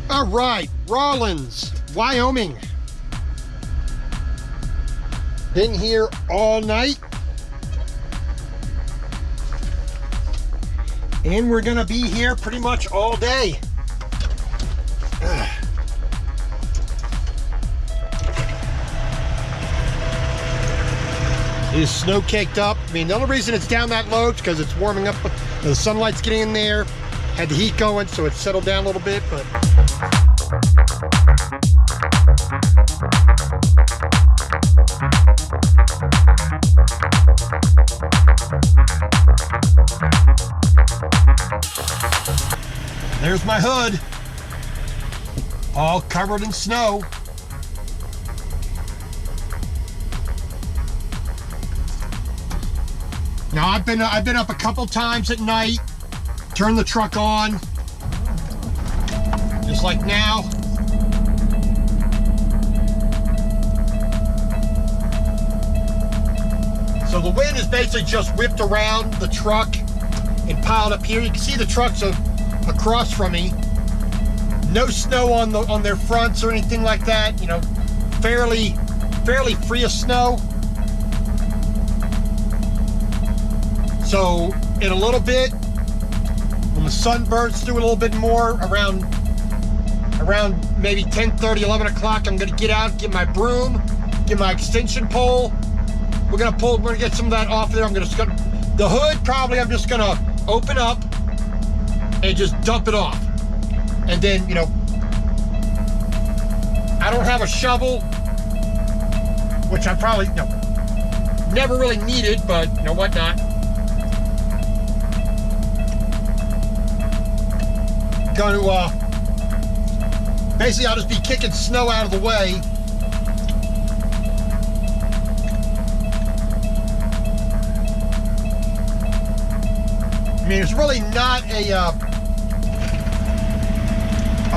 All right, Rawlins, Wyoming. Been here all night. And we're gonna be here pretty much all day. It is snow caked up. I mean, the only reason it's down that low is because it's warming up. The sunlight's getting in there. Had the heat going, so it's settled down a little bit, but. There's my hood. All covered in snow. Now I've been up a couple times at night, turned the truck on, just like now. So the wind is basically just whipped around the truck and piled up here. You can see the trucks are across from me. No snow on their fronts or anything like that. You know, fairly free of snow. So in a little bit, when the sun burns through a little bit more, around maybe 10:30, 11 o'clock, I'm gonna get out, get my broom, get my extension pole. We're gonna get some of that off there. The hood probably I'm just gonna open up and just dump it off. And then, you know, I don't have a shovel, which I probably, you know, never really needed, but you know what not. Going to, basically I'll just be kicking snow out of the way. I mean, it's really not a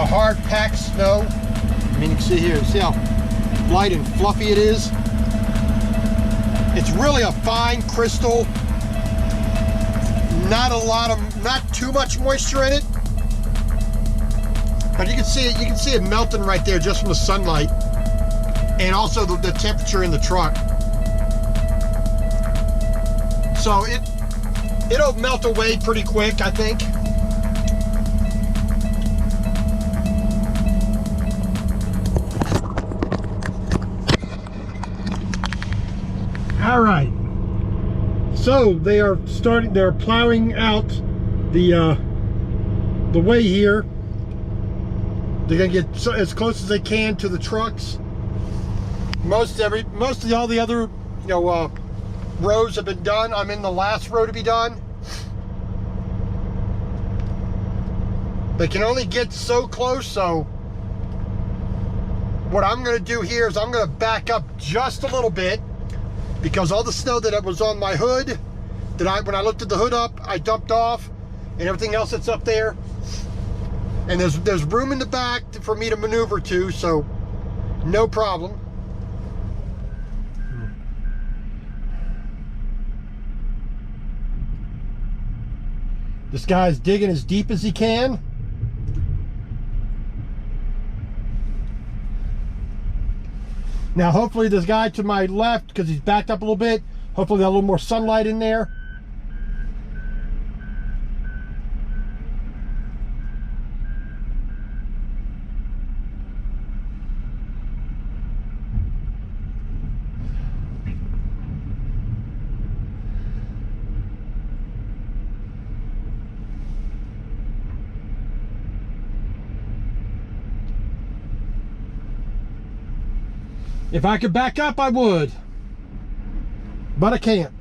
hard packed snow. I mean, you can see here, see how light and fluffy it is. It's really a fine crystal. Not too much moisture in it. But you can see it melting right there just from the sunlight, and also the temperature in the truck. So it'll melt away pretty quick, I think. All right. So they're plowing out the way here. They're gonna get as close as they can to the trucks. Most of all the other, you know, rows have been done. I'm in the last row to be done. They can only get so close, so what I'm gonna do here is I'm gonna back up just a little bit, because all the snow that was on my hood, when I lifted the hood up, I dumped off, and everything else that's up there. And there's room in the back for me to maneuver to, so no problem. This guy's digging as deep as he can. Now hopefully this guy to my left, because he's backed up a little bit, hopefully there's a little more sunlight in there. If I could back up, I would, but I can't.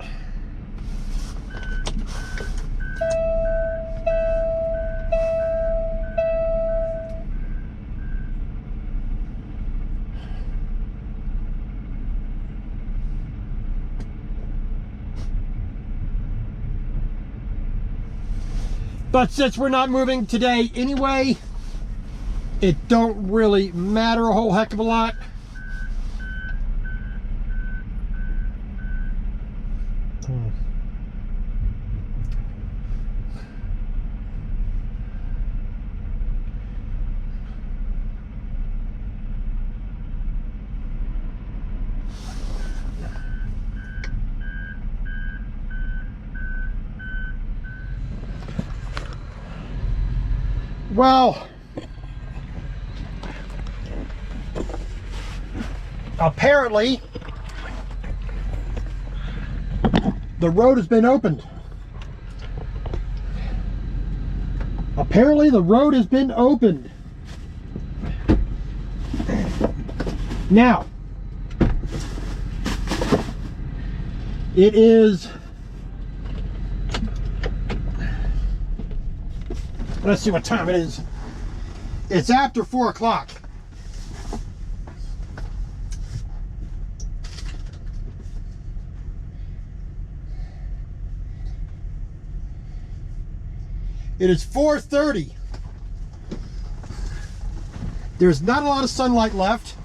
But since we're not moving today anyway, it don't really matter a whole heck of a lot. Well, apparently the road has been opened. Apparently the road has been opened. Now, it is, let's see what time it is. It's after 4 o'clock. It is 4:30. There's not a lot of sunlight left.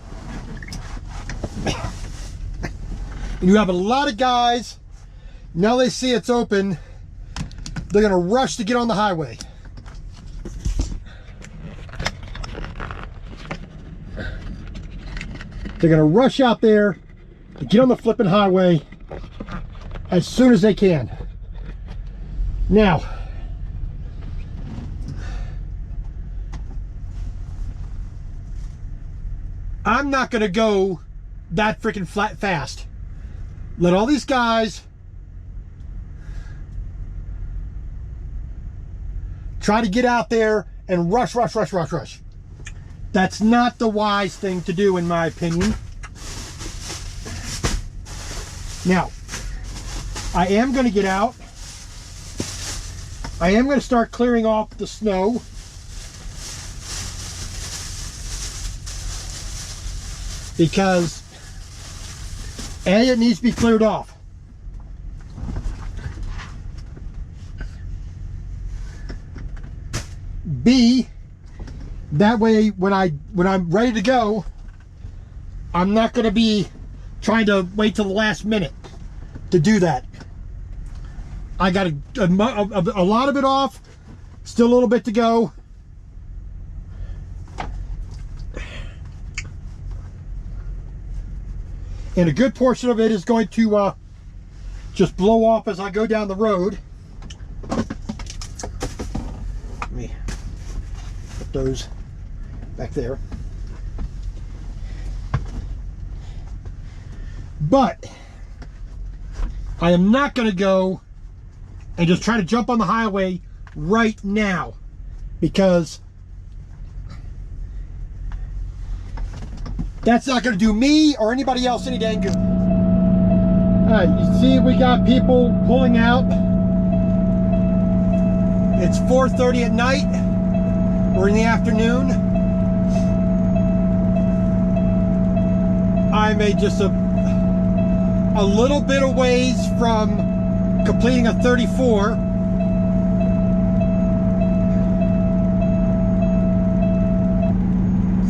And you have a lot of guys, now they see it's open, they're gonna rush to get on the highway. They're gonna rush out there to get on the flipping highway as soon as they can. Now, I'm not gonna go that freaking fast. Let all these guys try to get out there and rush. That's not the wise thing to do, in my opinion. Now, I am going to get out. I am going to start clearing off the snow. Because A, it needs to be cleared off. B, that way when I'm ready to go, I'm not going to be trying to wait till the last minute to do that. I got a lot of it off, still a little bit to go. And a good portion of it is going to just blow off as I go down the road. Let me put those back there. But I am not going to go and just try to jump on the highway right now, because that's not going to do me or anybody else any dang good. Alright, you see we got people pulling out. It's 4:30 at night, or in the afternoon. I'm just a little bit of ways from completing a 34.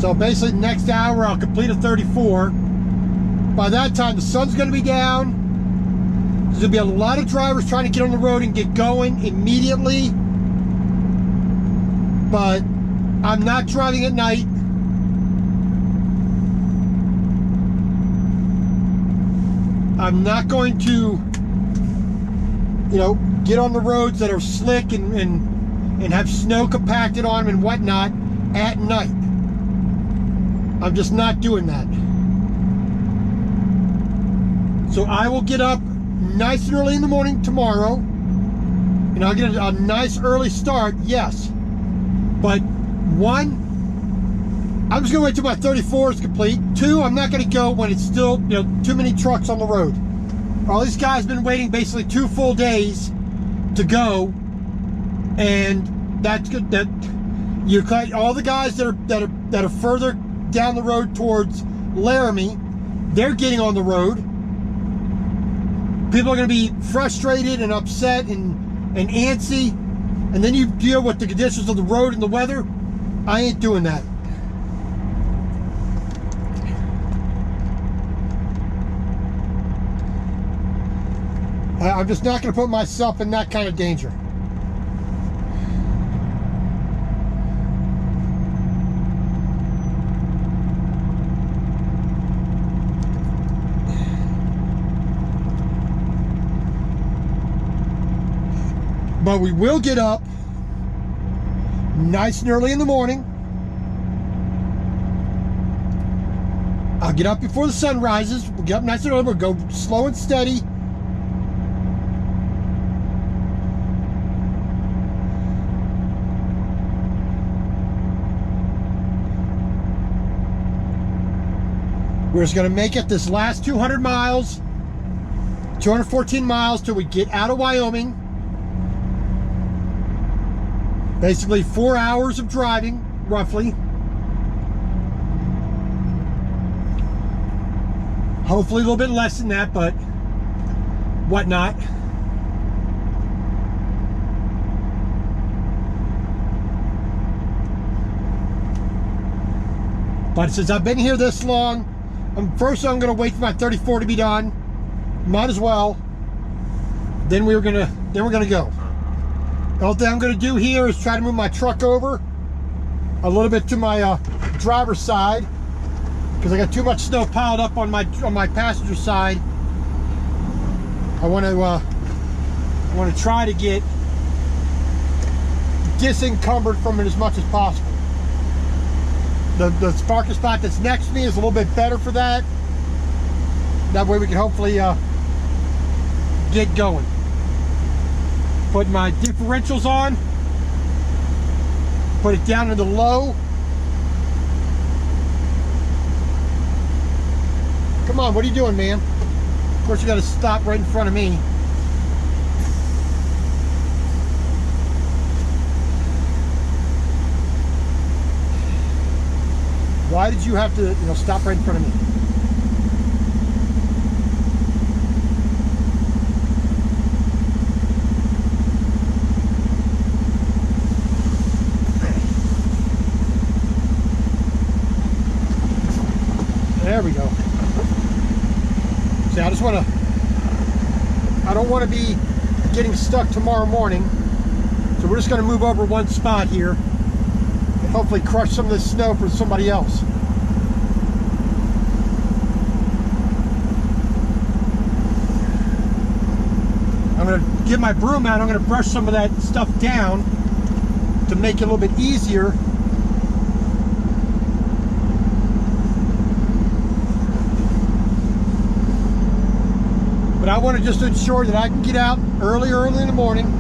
So basically next hour I'll complete a 34. By that time the sun's going to be down. There's going to be a lot of drivers trying to get on the road and get going immediately. But I'm not driving at night. I'm not going to, get on the roads that are slick and have snow compacted on them and whatnot at night. I'm just not doing that. So I will get up nice and early in the morning tomorrow, and I'll get a nice early start, yes. But one, I'm just gonna wait till my 34 is complete. Two, I'm not gonna go when it's still, too many trucks on the road. All these guys have been waiting basically 2 full days to go, and that's good. That you cut all the guys that are further down the road towards Laramie, they're getting on the road. People are going to be frustrated and upset and antsy, and then you deal with the conditions of the road and the weather. I ain't doing that. I'm just not going to put myself in that kind of danger. But we will get up nice and early in the morning. I'll get up before the sun rises. We'll get up nice and early. We'll go slow and steady. We're just going to make it this last 200 miles, 214 miles till we get out of Wyoming. Basically 4 hours of driving, roughly. Hopefully a little bit less than that, but whatnot. But since I've been here this long, first I'm going to wait for my 34 to be done. Might as well. Then we're gonna go. The only thing I'm going to do here is try to move my truck over a little bit to my driver's side, because I got too much snow piled up on my passenger side. I want to try to get disencumbered from it as much as possible. The parking spot that's next to me is a little bit better for that. That way we can hopefully get going. Put my differentials on. Put it down into low. Come on, what are you doing, man? Of course you got to stop right in front of me. Why did you have to, stop right in front of me? There we go. See, I don't want to be getting stuck tomorrow morning. So we're just going to move over one spot here. Hopefully crush some of this snow for somebody else. I'm going to get my broom out. I'm going to brush some of that stuff down to make it a little bit easier. But I want to just ensure that I can get out early in the morning.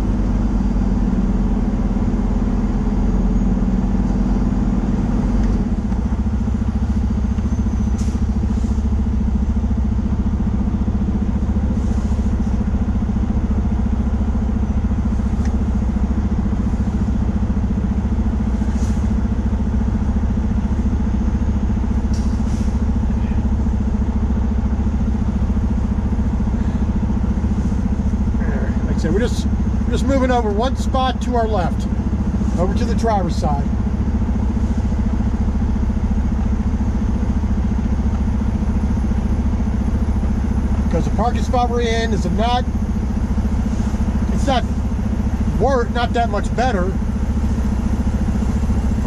So we're just moving over one spot to our left, over to the driver's side. Because the parking spot we're in is not that much better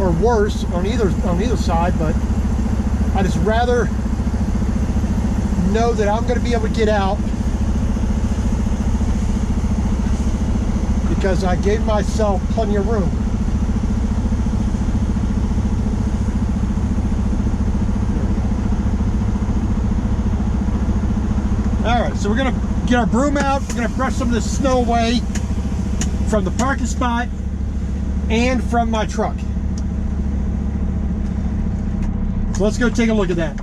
or worse on either side, but I just rather know that I'm going to be able to get out, because I gave myself plenty of room. All right, so we're gonna get our broom out. We're gonna brush some of this snow away from the parking spot and from my truck. So let's go take a look at that.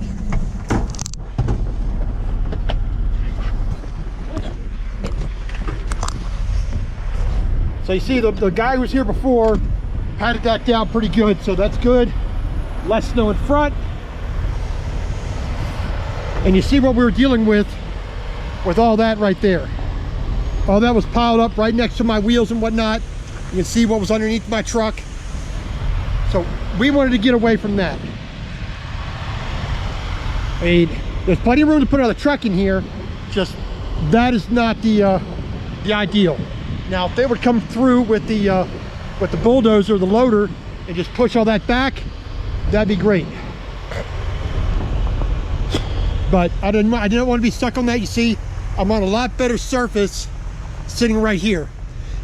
So you see the guy who was here before patted that down pretty good, so that's good. Less snow in front. And you see what we were dealing with all that right there. All that was piled up right next to my wheels and whatnot. You can see what was underneath my truck. So we wanted to get away from that. I mean, there's plenty of room to put another truck in here, just that is not the ideal. Now, if they would come through with the bulldozer, the loader, and just push all that back, that'd be great. But I didn't want to be stuck on that. You see, I'm on a lot better surface sitting right here.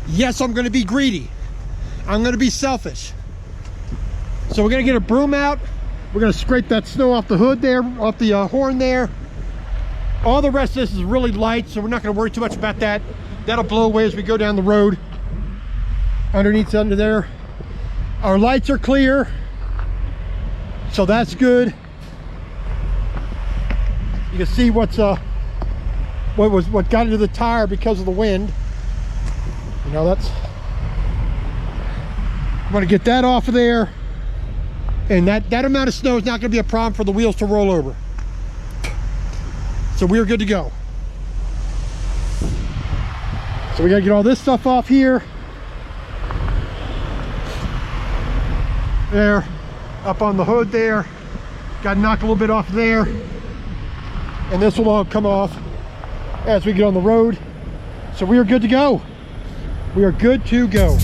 Yes, I'm going to be greedy. I'm going to be selfish. So we're gonna get a broom out. We're gonna scrape that snow off the hood there, off the horn there. All the rest of this is really light, so we're not gonna worry too much about that. That'll blow away as we go down the road. Underneath, under there. Our lights are clear, so that's good. You can see what got into the tire because of the wind. You know, that's, I'm gonna get that off of there. And that amount of snow is not gonna be a problem for the wheels to roll over. So we're good to go. So we gotta get all this stuff off here. There, up on the hood there. Gotta knock a little bit off there. And this will all come off as we get on the road. So we are good to go. We are good to go.